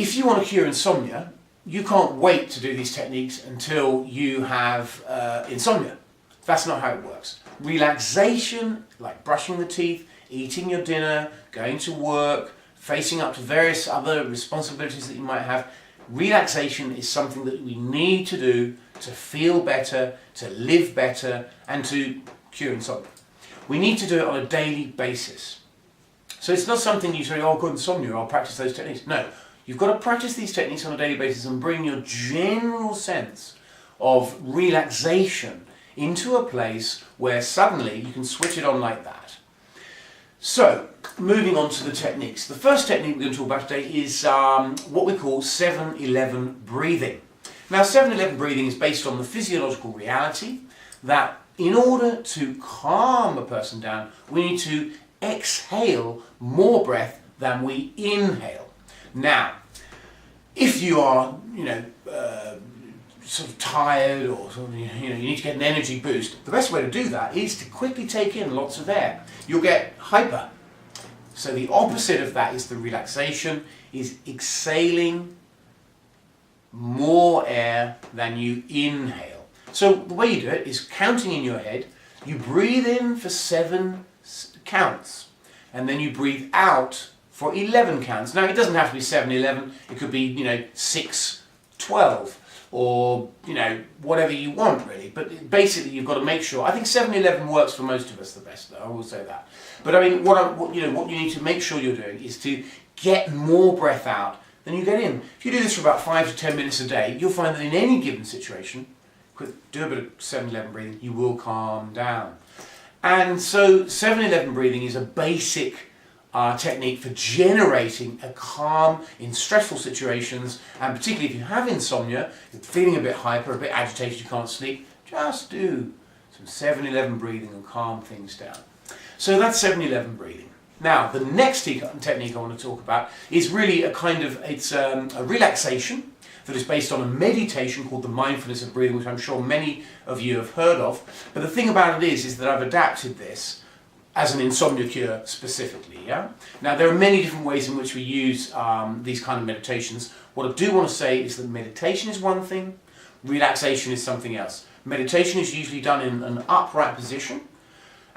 if you want to cure insomnia, you can't wait to do these techniques until you have insomnia. That's not how it works. Relaxation, like brushing the teeth, eating your dinner, going to work, facing up to various other responsibilities that you might have, relaxation is something that we need to do to feel better, to live better, and to cure insomnia. We need to do it on a daily basis. So it's not something you say, oh, I've got insomnia, I'll practice those techniques. No, you've got to practice these techniques on a daily basis and bring your general sense of relaxation into a place where suddenly you can switch it on like that. So, moving on to the techniques. The first technique we're going to talk about today is what we call 7-11 breathing. Now, 7-11 breathing is based on the physiological reality that in order to calm a person down, we need to exhale more breath than we inhale. Now, if you are, sort of tired or you need to get an energy boost, the best way to do that is to quickly take in lots of air. You'll get hyper. So the opposite of that is the relaxation, is exhaling more air than you inhale. So the way you do it is counting in your head. You breathe in for 7 counts and then you breathe out for 11 counts. Now it doesn't have to be 7-11, it could be 6-12 or whatever you want really, but basically you've got to make sure. I think 7-11 works for most of us the best, though, I will say that. But I mean what you need to make sure you're doing is to get more breath out than you get in. If you do this for about 5 to 10 minutes a day, you'll find that in any given situation, do a bit of 7-11 breathing, you will calm down. And so 7-11 breathing is a basic technique for generating a calm in stressful situations, and particularly if you have insomnia, you're feeling a bit hyper, a bit agitated, you can't sleep, just do some 7-11 breathing and calm things down. So that's 7-11 breathing. Now, the next technique I want to talk about is really a relaxation that is based on a meditation called the mindfulness of breathing, which I'm sure many of you have heard of. But the thing about it is that I've adapted this as an insomnia cure specifically. Yeah. Now, there are many different ways in which we use these kind of meditations. What I do want to say is that meditation is one thing, relaxation is something else. Meditation is usually done in an upright position,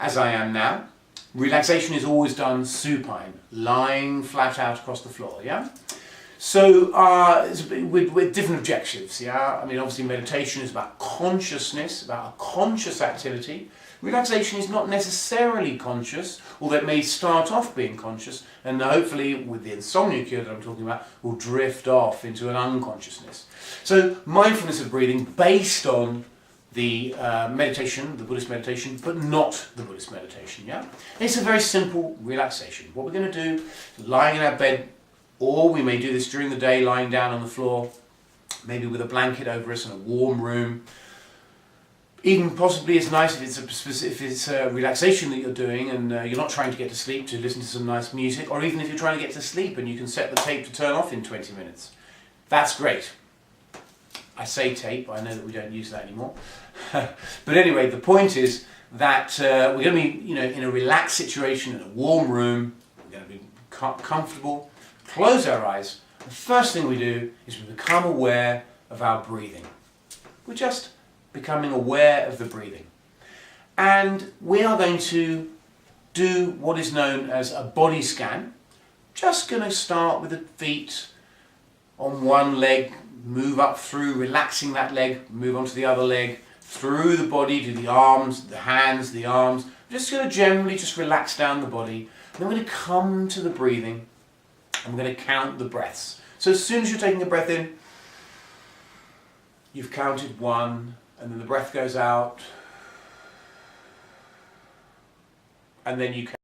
as I am now. Relaxation is always done supine, lying flat out across the floor. Yeah. So with different objectives, yeah. I mean, obviously meditation is about consciousness, about a conscious activity. Relaxation is not necessarily conscious, although it may start off being conscious, and hopefully with the insomnia cure that I'm talking about, will drift off into an unconsciousness. So mindfulness of breathing based on the meditation, the Buddhist meditation, but not the Buddhist meditation, yeah. And it's a very simple relaxation. What we're going to do, lying in our bed, or we may do this during the day, lying down on the floor, maybe with a blanket over us in a warm room. Even possibly it's nice if it's a relaxation that you're doing and you're not trying to get to sleep, to listen to some nice music, or even if you're trying to get to sleep and you can set the tape to turn off in 20 minutes. That's great. I say tape, I know that we don't use that anymore. But anyway, the point is that we're going to be in a relaxed situation, in a warm room, we're going to be comfortable, close our eyes. The first thing we do is we become aware of our breathing. We're just becoming aware of the breathing. And we are going to do what is known as a body scan. Just going to start with the feet on one leg, move up through, relaxing that leg, move on to the other leg, through the body to the arms, the hands, the arms. We're just going to generally just relax down the body. And then we're going to come to the breathing and we're going to count the breaths. So as soon as you're taking a breath in, you've counted 1, and then the breath goes out, and then you count.